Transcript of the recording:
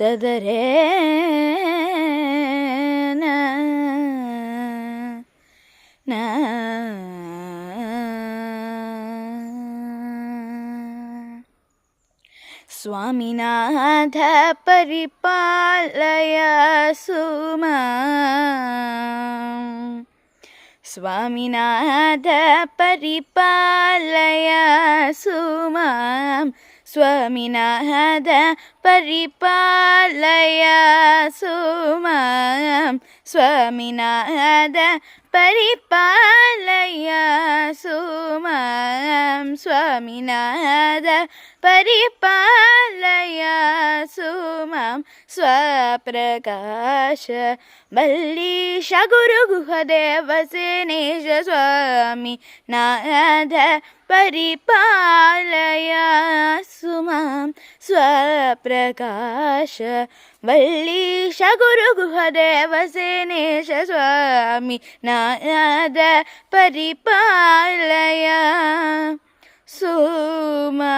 ತದರೆ Swaminath परिपालय सुमां Swaminath परिपालय सुमां Swaminath परिपालय सुमां Swaminath परिपालय सुमां Swaminath परिपालय सुमां स्वप्रकाश बल्लीश गुरुगुहदेव सेनेश Swami Nath परिपालय सुमां स्वप्रकाश बल्लीश गुरुगुहदेव सेनेश Swami Nath परिपालय सुमां।